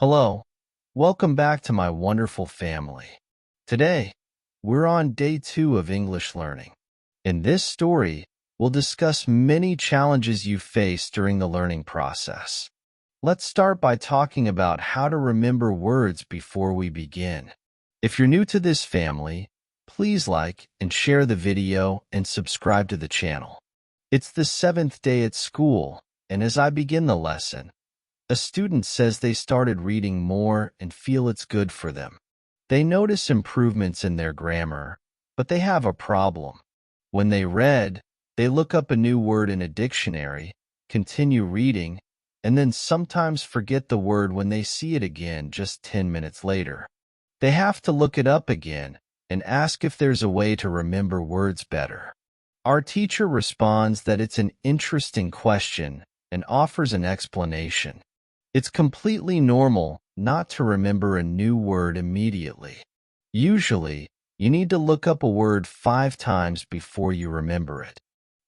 Hello, welcome back to my wonderful family. Today, we're on day 2 of English learning. In this story, we'll discuss many challenges you face during the learning process. Let's start by talking about how to remember words before we begin. If you're new to this family, please like and share the video and subscribe to the channel. It's the 7th day at school, and as I begin the lesson, a student says they started reading more and feel it's good for them. They notice improvements in their grammar, but they have a problem. When they read, they look up a new word in a dictionary, continue reading, and then sometimes forget the word when they see it again just 10 minutes later. They have to look it up again and ask if there's a way to remember words better. Our teacher responds that it's an interesting question and offers an explanation. It's completely normal not to remember a new word immediately. Usually, you need to look up a word 5 times before you remember it.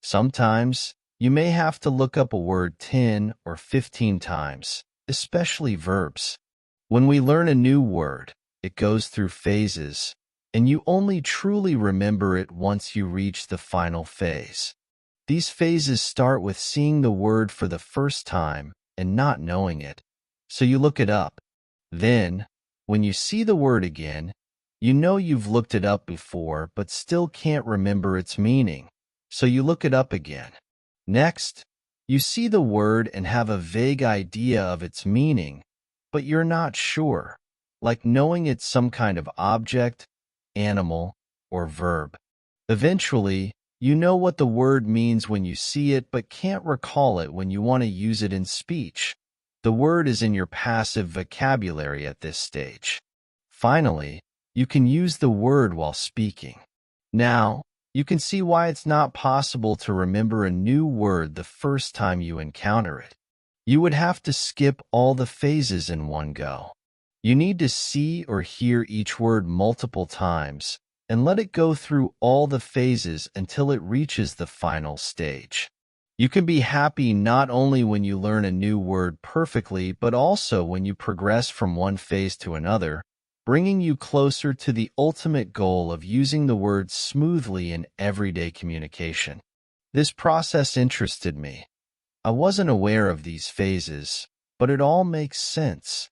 Sometimes, you may have to look up a word 10 or 15 times, especially verbs. When we learn a new word, it goes through phases, and you only truly remember it once you reach the final phase. These phases start with seeing the word for the first time and not knowing it, so you look it up. Then, when you see the word again, you know you've looked it up before but still can't remember its meaning, so you look it up again. Next, you see the word and have a vague idea of its meaning, but you're not sure, like knowing it's some kind of object, animal, or verb. Eventually, you know what the word means when you see it but can't recall it when you want to use it in speech. The word is in your passive vocabulary at this stage. Finally, you can use the word while speaking. Now, you can see why it's not possible to remember a new word the first time you encounter it. You would have to skip all the phases in one go. You need to see or hear each word multiple times and let it go through all the phases until it reaches the final stage. You can be happy not only when you learn a new word perfectly, but also when you progress from one phase to another, bringing you closer to the ultimate goal of using the word smoothly in everyday communication. This process interested me. I wasn't aware of these phases, but it all makes sense.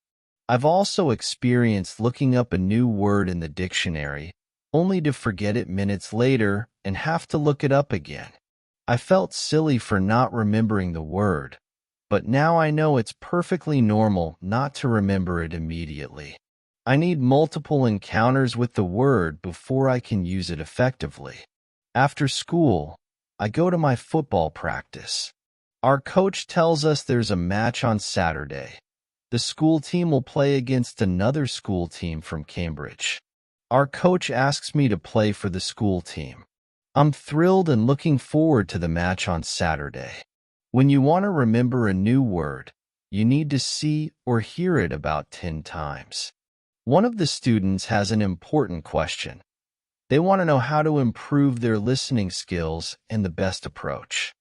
I've also experienced looking up a new word in the dictionary, only to forget it minutes later and have to look it up again. I felt silly for not remembering the word, but now I know it's perfectly normal not to remember it immediately. I need multiple encounters with the word before I can use it effectively. After school, I go to my football practice. Our coach tells us there's a match on Saturday. The school team will play against another school team from Cambridge. Our coach asks me to play for the school team. I'm thrilled and looking forward to the match on Saturday. When you want to remember a new word, you need to see or hear it about 10 times. One of the students has an important question. They want to know how to improve their listening skills and the best approach.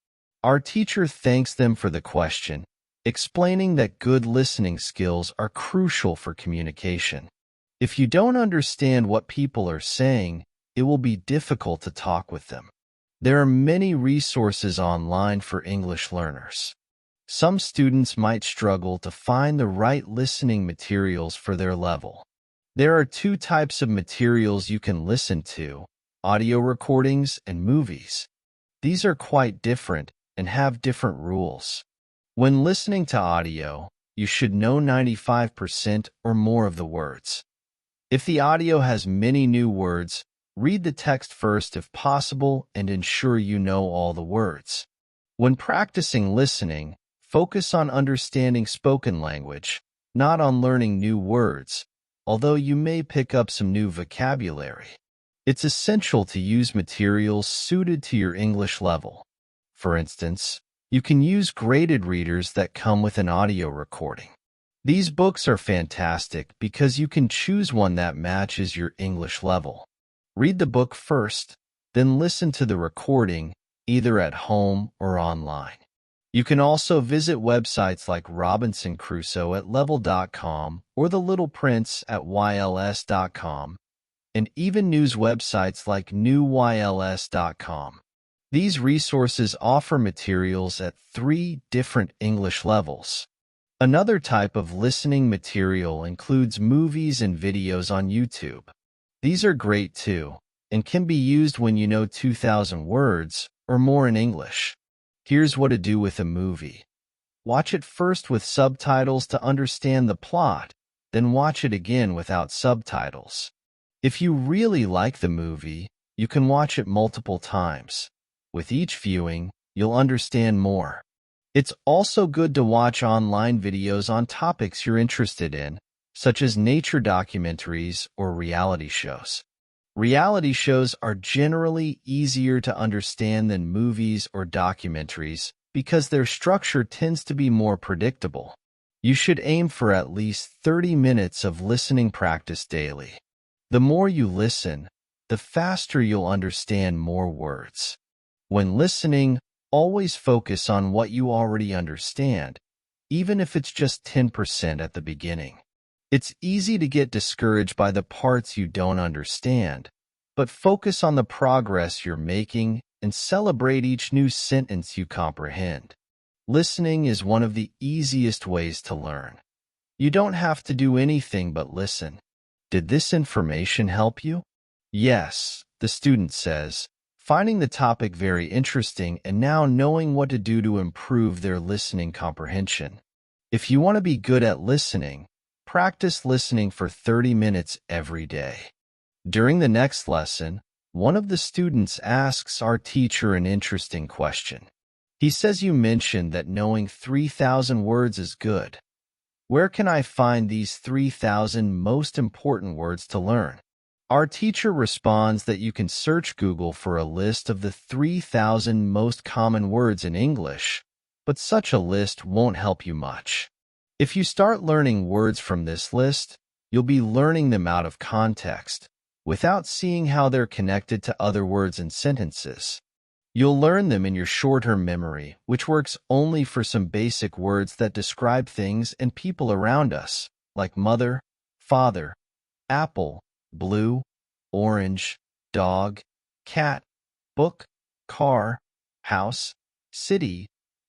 Our teacher thanks them for the question, explaining that good listening skills are crucial for communication. If you don't understand what people are saying, it will be difficult to talk with them. There are many resources online for English learners. Some students might struggle to find the right listening materials for their level. There are 2 types of materials you can listen to: audio recordings and movies. These are quite different and have different rules. When listening to audio, you should know 95% or more of the words. If the audio has many new words, read the text first if possible and ensure you know all the words. When practicing listening, focus on understanding spoken language, not on learning new words, although you may pick up some new vocabulary. It's essential to use materials suited to your English level. For instance, you can use graded readers that come with an audio recording. These books are fantastic because you can choose one that matches your English level. Read the book first, then listen to the recording, either at home or online. You can also visit websites like Robinson Crusoe at level.com or The Little Prince at yls.com, and even news websites like newyls.com. These resources offer materials at 3 different English levels. Another type of listening material includes movies and videos on YouTube. These are great too, and can be used when you know 2,000 words or more in English. Here's what to do with a movie. Watch it first with subtitles to understand the plot, then watch it again without subtitles. If you really like the movie, you can watch it multiple times. With each viewing, you'll understand more. It's also good to watch online videos on topics you're interested in, such as nature documentaries or reality shows. Reality shows are generally easier to understand than movies or documentaries because their structure tends to be more predictable. You should aim for at least 30 minutes of listening practice daily. The more you listen, the faster you'll understand more words. When listening, always focus on what you already understand, even if it's just 10% at the beginning. It's easy to get discouraged by the parts you don't understand, but focus on the progress you're making and celebrate each new sentence you comprehend. Listening is one of the easiest ways to learn. You don't have to do anything but listen. Did this information help you? Yes, the student says, finding the topic very interesting and now knowing what to do to improve their listening comprehension. If you want to be good at listening, practice listening for 30 minutes every day. During the next lesson, one of the students asks our teacher an interesting question. He says, "You mentioned that knowing 3,000 words is good. Where can I find these 3,000 most important words to learn?" Our teacher responds that you can search Google for a list of the 3,000 most common words in English, but such a list won't help you much. If you start learning words from this list, you'll be learning them out of context, without seeing how they're connected to other words and sentences. You'll learn them in your short-term memory, which works only for some basic words that describe things and people around us, like mother, father, apple, blue, orange, dog, cat, book, car, house, city,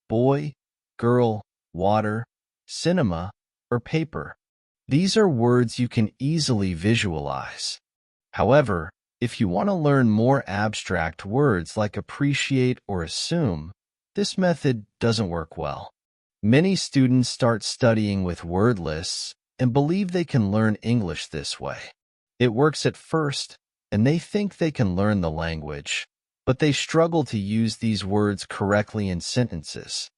boy, girl, water, cinema, or paper. These are words you can easily visualize. However, if you want to learn more abstract words like appreciate or assume, this method doesn't work well. Many students start studying with word lists and believe they can learn English this way. It works at first, and they think they can learn the language, but they struggle to use these words correctly in sentences.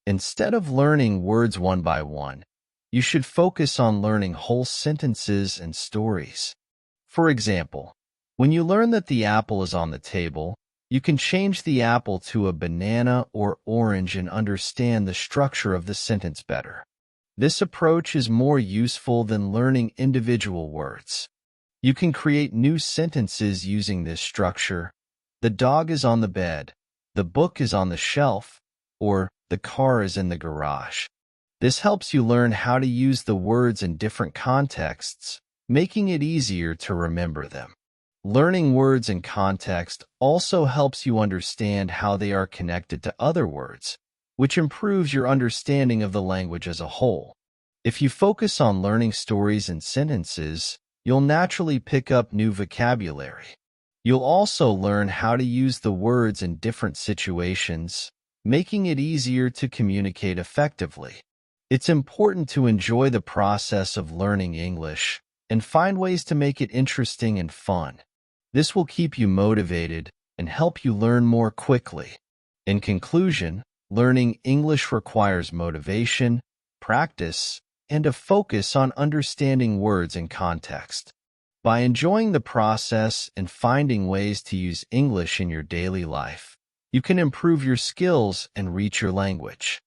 Instead of learning words one by one, you should focus on learning whole sentences and stories. For example, when you learn that the apple is on the table, you can change the apple to a banana or orange and understand the structure of the sentence better. This approach is more useful than learning individual words. You can create new sentences using this structure. The dog is on the bed, the book is on the shelf, or the car is in the garage. This helps you learn how to use the words in different contexts, making it easier to remember them. Learning words in context also helps you understand how they are connected to other words, which improves your understanding of the language as a whole. If you focus on learning stories and sentences, you'll naturally pick up new vocabulary. You'll also learn how to use the words in different situations, making it easier to communicate effectively. It's important to enjoy the process of learning English and find ways to make it interesting and fun. This will keep you motivated and help you learn more quickly. In conclusion, learning English requires motivation, practice, and a focus on understanding words in context. By enjoying the process and finding ways to use English in your daily life, you can improve your skills and reach your language.